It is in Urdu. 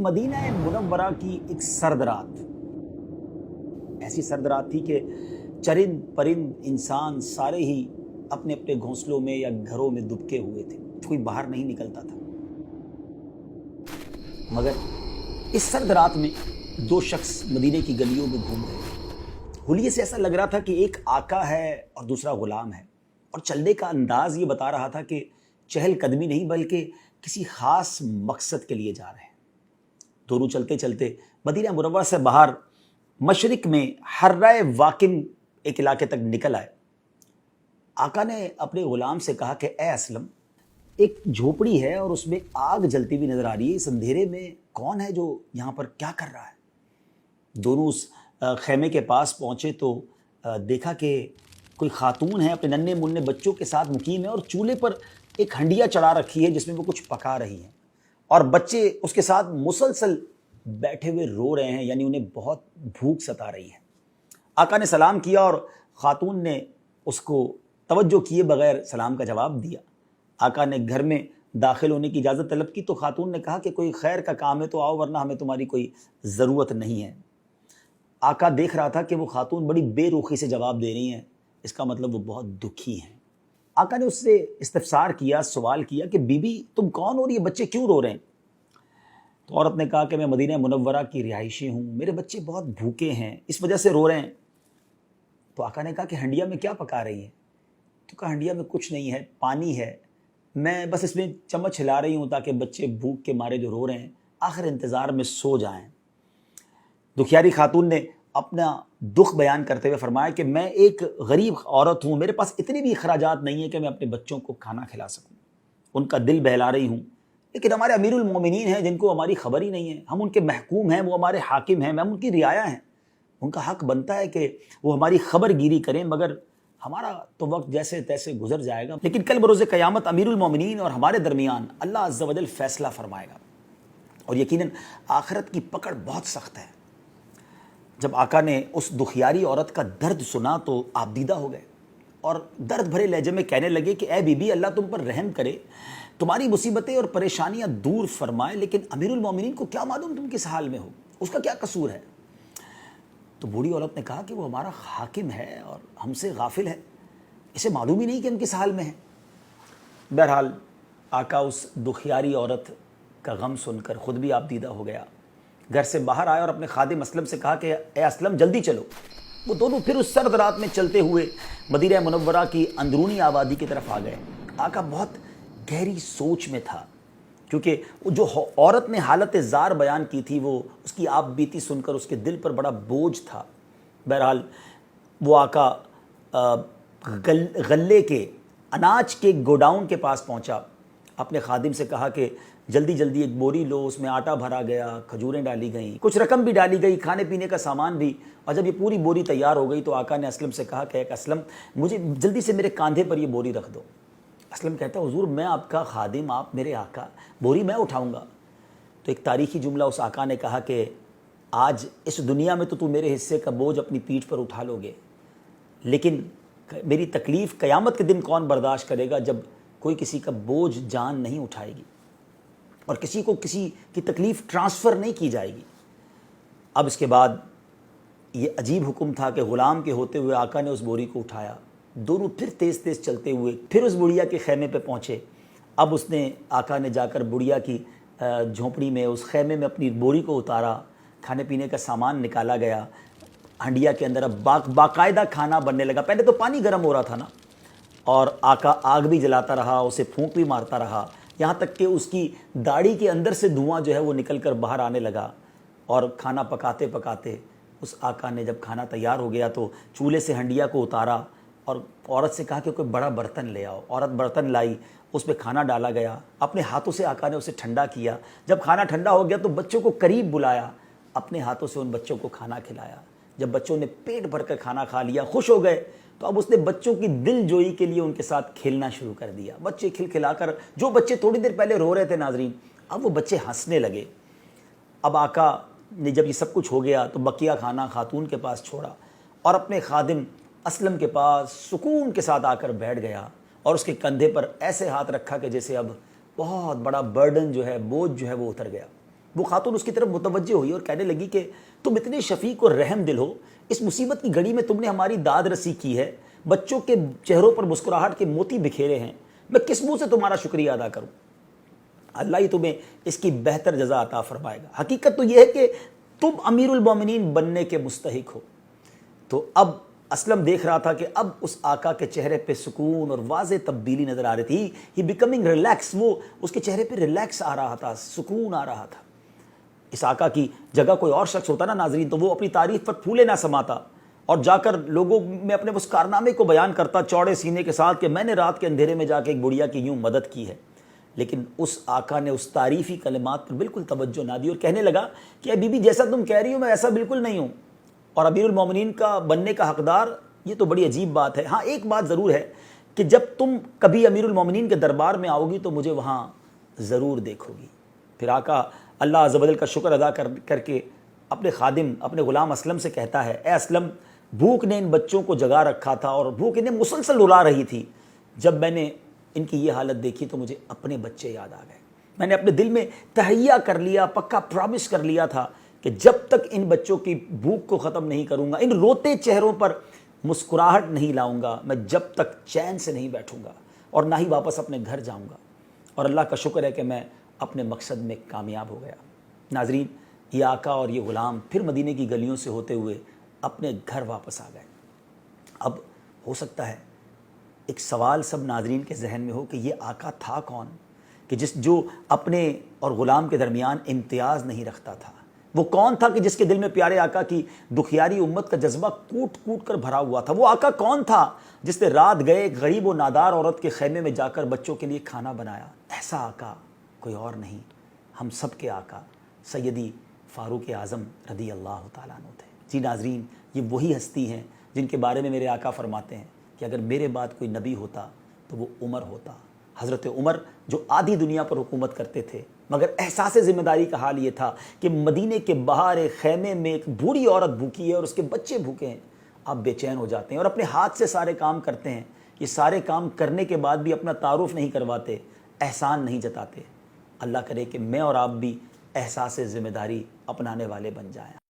مدینہ منورہ کی ایک سرد رات، ایسی سرد رات تھی کہ چرند پرند انسان سارے ہی اپنے اپنے گھونسلوں میں یا گھروں میں دبکے ہوئے تھے، کوئی باہر نہیں نکلتا تھا۔ مگر اس سرد رات میں دو شخص مدینے کی گلیوں میں گھوم رہے تھے۔ حلیے سے ایسا لگ رہا تھا کہ ایک آقا ہے اور دوسرا غلام ہے، اور چلنے کا انداز یہ بتا رہا تھا کہ چہل قدمی نہیں بلکہ کسی خاص مقصد کے لیے جا رہے ہیں۔ دونوں چلتے چلتے مدینہ منورہ سے باہر مشرق میں حرہ واقم ایک علاقے تک نکل آئے۔ آقا نے اپنے غلام سے کہا کہ اے اسلم، ایک جھوپڑی ہے اور اس میں آگ جلتی ہوئی نظر آ رہی ہے، اس اندھیرے میں کون ہے جو یہاں پر کیا کر رہا ہے؟ دونوں اس خیمے کے پاس پہنچے تو دیکھا کہ کوئی خاتون ہے، اپنے ننھے منھے بچوں کے ساتھ مقیم ہے اور چولہے پر ایک ہنڈیا چڑھا رکھی ہے جس میں وہ کچھ پکا رہی ہیں، اور بچے اس کے ساتھ مسلسل بیٹھے ہوئے رو رہے ہیں، یعنی انہیں بہت بھوک ستا رہی ہے۔ آقا نے سلام کیا اور خاتون نے اس کو توجہ کیے بغیر سلام کا جواب دیا۔ آقا نے گھر میں داخل ہونے کی اجازت طلب کی تو خاتون نے کہا کہ کوئی خیر کا کام ہے تو آؤ، ورنہ ہمیں تمہاری کوئی ضرورت نہیں ہے۔ آقا دیکھ رہا تھا کہ وہ خاتون بڑی بے رخی سے جواب دے رہی ہیں، اس کا مطلب وہ بہت دکھی ہیں۔ آقا نے اس سے استفسار کیا، سوال کیا کہ بی بی تم کون ہو اور یہ بچے کیوں رو رہے ہیں؟ تو عورت نے کہا کہ میں مدینہ منورہ کی رہائشی ہوں، میرے بچے بہت بھوکے ہیں، اس وجہ سے رو رہے ہیں۔ تو آقا نے کہا کہ ہنڈیا میں کیا پکا رہی ہے؟ تو کہا ہنڈیا میں کچھ نہیں ہے، پانی ہے، میں بس اس میں چمچ ہلا رہی ہوں تاکہ بچے بھوک کے مارے جو رو رہے ہیں آخر انتظار میں سو جائیں۔ دکھیاری خاتون نے اپنا دکھ بیان کرتے ہوئے فرمایا کہ میں ایک غریب عورت ہوں، میرے پاس اتنے بھی اخراجات نہیں ہیں کہ میں اپنے بچوں کو کھانا کھلا سکوں، ان کا دل بہلا رہی ہوں، لیکن ہمارے امیر المومنین ہیں جن کو ہماری خبر ہی نہیں ہے، ہم ان کے محکوم ہیں، وہ ہمارے حاکم ہیں، ہم ان کی رعایا ہیں، ان کا حق بنتا ہے کہ وہ ہماری خبر گیری کریں، مگر ہمارا تو وقت جیسے تیسے گزر جائے گا، لیکن کل بروز قیامت امیر المومنین اور ہمارے درمیان اللہ عز و جل فیصلہ فرمائے گا، اور یقیناً آخرت کی پکڑ بہت سخت ہے۔ جب آقا نے اس دکھیاری عورت کا درد سنا تو آپ دیدہ ہو گئے اور درد بھرے لہجے میں کہنے لگے کہ اے بی بی، اللہ تم پر رحم کرے، تمہاری مصیبتیں اور پریشانیاں دور فرمائے، لیکن امیر المومنین کو کیا معلوم تم کس حال میں ہو، اس کا کیا قصور ہے؟ تو بوڑھی عورت نے کہا کہ وہ ہمارا حاکم ہے اور ہم سے غافل ہے، اسے معلوم ہی نہیں کہ ہم کس حال میں ہیں۔ بہرحال آقا اس دکھیاری عورت کا غم سن کر خود بھی آپ دیدہ ہو گیا، گھر سے باہر آیا اور اپنے خادم اسلم سے کہا کہ اے اسلم جلدی چلو۔ وہ دونوں پھر اس سرد رات میں چلتے ہوئے مدینہ منورہ کی اندرونی آبادی کی طرف آ گئے۔ آقا بہت گہری سوچ میں تھا، کیونکہ جو عورت نے حالت زار بیان کی تھی وہ اس کی آپ بیتی سن کر اس کے دل پر بڑا بوجھ تھا۔ بہرحال وہ آقا غلے کے اناج کے گوڈاؤن کے پاس پہنچا، اپنے خادم سے کہا کہ جلدی جلدی ایک بوری لو، اس میں آٹا بھرا گیا، کھجوریں ڈالی گئیں، کچھ رقم بھی ڈالی گئی، کھانے پینے کا سامان بھی، اور جب یہ پوری بوری تیار ہو گئی تو آقا نے اسلم سے کہا کہ ایک اسلم مجھے جلدی سے میرے کاندھے پر یہ بوری رکھ دو۔ اسلم کہتا ہے حضور میں آپ کا خادم، آپ میرے آقا، بوری میں اٹھاؤں گا؟ تو ایک تاریخی جملہ اس آقا نے کہا کہ آج اس دنیا میں تو میرے حصے کا بوجھ اپنی پیٹھ پر اٹھا لو گے، لیکن میری تکلیف قیامت کے دن کون برداشت کرے گا جب کوئی کسی کا بوجھ جان نہیں اٹھائے گی اور کسی کو کسی کی تکلیف ٹرانسفر نہیں کی جائے گی۔ اب اس کے بعد یہ عجیب حکم تھا کہ غلام کے ہوتے ہوئے آقا نے اس بوری کو اٹھایا، دونوں پھر تیز تیز چلتے ہوئے پھر اس بڑھیا کے خیمے پہ پہنچے۔ اب اس نے آقا نے جا کر بڑھیا کی جھونپڑی میں اس خیمے میں اپنی بوری کو اتارا، کھانے پینے کا سامان نکالا گیا، ہنڈیا کے اندر اب باقاعدہ کھانا بننے لگا۔ پہلے تو پانی گرم ہو رہا تھا نا، اور آقا آگ بھی جلاتا رہا، اسے پھونک بھی مارتا رہا، یہاں تک کہ اس کی داڑھی کے اندر سے دھواں جو ہے وہ نکل کر باہر آنے لگا، اور کھانا پکاتے پکاتے اس آقا نے جب کھانا تیار ہو گیا تو چولہے سے ہنڈیا کو اتارا اور عورت سے کہا کہ کوئی بڑا برتن لے آؤ۔ عورت برتن لائی، اس پہ کھانا ڈالا گیا، اپنے ہاتھوں سے آقا نے اسے ٹھنڈا کیا۔ جب کھانا ٹھنڈا ہو گیا تو بچوں کو قریب بلایا، اپنے ہاتھوں سے ان بچوں کو کھانا کھلایا۔ جب بچوں نے پیٹ بھر کر کھانا کھا لیا، خوش ہو گئے، تو اب اس نے بچوں کی دل جوئی کے لیے ان کے ساتھ کھیلنا شروع کر دیا۔ بچے کھل کھلا کر، جو بچے تھوڑی دیر پہلے رو رہے تھے ناظرین، اب وہ بچے ہنسنے لگے۔ اب آقا نے جب یہ سب کچھ ہو گیا تو بقیہ کھانا خاتون کے پاس چھوڑا اور اپنے خادم اسلم کے پاس سکون کے ساتھ آ کر بیٹھ گیا، اور اس کے کندھے پر ایسے ہاتھ رکھا کہ جیسے اب بہت بڑا برڈن جو ہے، بوجھ جو ہے وہ اتر گیا۔ وہ خاتون اس کی طرف متوجہ ہوئی اور کہنے لگی کہ تم اتنے شفیق اور رحم دل ہو، اس مصیبت کی گھڑی میں تم نے ہماری داد رسی کی ہے، بچوں کے چہروں پر مسکراہٹ کے موتی بکھیرے ہیں، میں کس منہ سے تمہارا شکریہ ادا کروں؟ اللہ ہی تمہیں اس کی بہتر جزا عطا فرمائے گا۔ حقیقت تو یہ ہے کہ تم امیر المومنین بننے کے مستحق ہو۔ تو اب اسلم دیکھ رہا تھا کہ اب اس آقا کے چہرے پہ سکون اور واضح تبدیلی نظر آ رہی تھی، ہی بیکمنگ ریلیکس، وہ اس کے چہرے پہ ریلیکس آ رہا تھا، سکون آ رہا تھا۔ اس آقا کی جگہ کوئی اور شخص ہوتا نا ناظرین تو وہ اپنی تعریف پر پھولے نہ سماتا اور جا کر لوگوں میں اپنے اس کارنامے کو بیان کرتا چوڑے سینے کے ساتھ کہ میں نے رات کے اندھیرے میں جا کے ایک بڑھیا کی یوں مدد کی ہے۔ لیکن اس آقا نے اس تعریفی کلمات پر بالکل توجہ نہ دی اور کہنے لگا کہ اے بی بی جیسا تم کہہ رہی ہو میں ایسا بالکل نہیں ہوں، اور امیر المومنین کا بننے کا حقدار یہ تو بڑی عجیب بات ہے۔ ہاں ایک بات ضرور ہے کہ جب تم کبھی امیر المومنین کے دربار میں آؤ گی تو مجھے وہاں ضرور دیکھو گی۔ پھر آقا اللہ عز و جل کا شکر ادا کر کے اپنے خادم اپنے غلام اسلم سے کہتا ہے، اے اسلم بھوک نے ان بچوں کو جگا رکھا تھا اور بھوک انہیں مسلسل رلا رہی تھی، جب میں نے ان کی یہ حالت دیکھی تو مجھے اپنے بچے یاد آ گئے۔ میں نے اپنے دل میں تہیہ کر لیا، پکا پرامس کر لیا تھا کہ جب تک ان بچوں کی بھوک کو ختم نہیں کروں گا، ان روتے چہروں پر مسکراہٹ نہیں لاؤں گا، میں جب تک چین سے نہیں بیٹھوں گا اور نہ ہی واپس اپنے گھر جاؤں گا۔ اور اللہ کا شکر ہے کہ میں اپنے مقصد میں کامیاب ہو گیا۔ ناظرین یہ آقا اور یہ غلام پھر مدینے کی گلیوں سے ہوتے ہوئے اپنے گھر واپس آ گئے۔ اب ہو سکتا ہے ایک سوال سب ناظرین کے ذہن میں ہو کہ یہ آقا تھا کون کہ جو اپنے اور غلام کے درمیان امتیاز نہیں رکھتا تھا؟ وہ کون تھا کہ جس کے دل میں پیارے آقا کی دکھیاری امت کا جذبہ کوٹ کوٹ کر بھرا ہوا تھا؟ وہ آقا کون تھا جس نے رات گئے ایک غریب و نادار عورت کے خیمے میں جا کر بچوں کے لیے کھانا بنایا؟ ایسا آقا کوئی اور نہیں، ہم سب کے آقا سیدی فاروق اعظم رضی اللہ تعالیٰ عنہ تھے۔ جی ناظرین یہ وہی ہستی ہیں جن کے بارے میں میرے آقا فرماتے ہیں کہ اگر میرے بعد کوئی نبی ہوتا تو وہ عمر ہوتا۔ حضرت عمر جو آدھی دنیا پر حکومت کرتے تھے مگر احساس ذمہ داری کا حال یہ تھا کہ مدینے کے باہر ایک خیمے میں ایک بوڑھی عورت بھوکی ہے اور اس کے بچے بھوکے ہیں، آپ بے چین ہو جاتے ہیں اور اپنے ہاتھ سے سارے کام کرتے ہیں۔ یہ سارے کام کرنے کے بعد بھی اپنا تعارف نہیں کرواتے، احسان نہیں جتاتے۔ اللہ کرے کہ میں اور آپ بھی احساس ذمہ داری اپنانے والے بن جائیں۔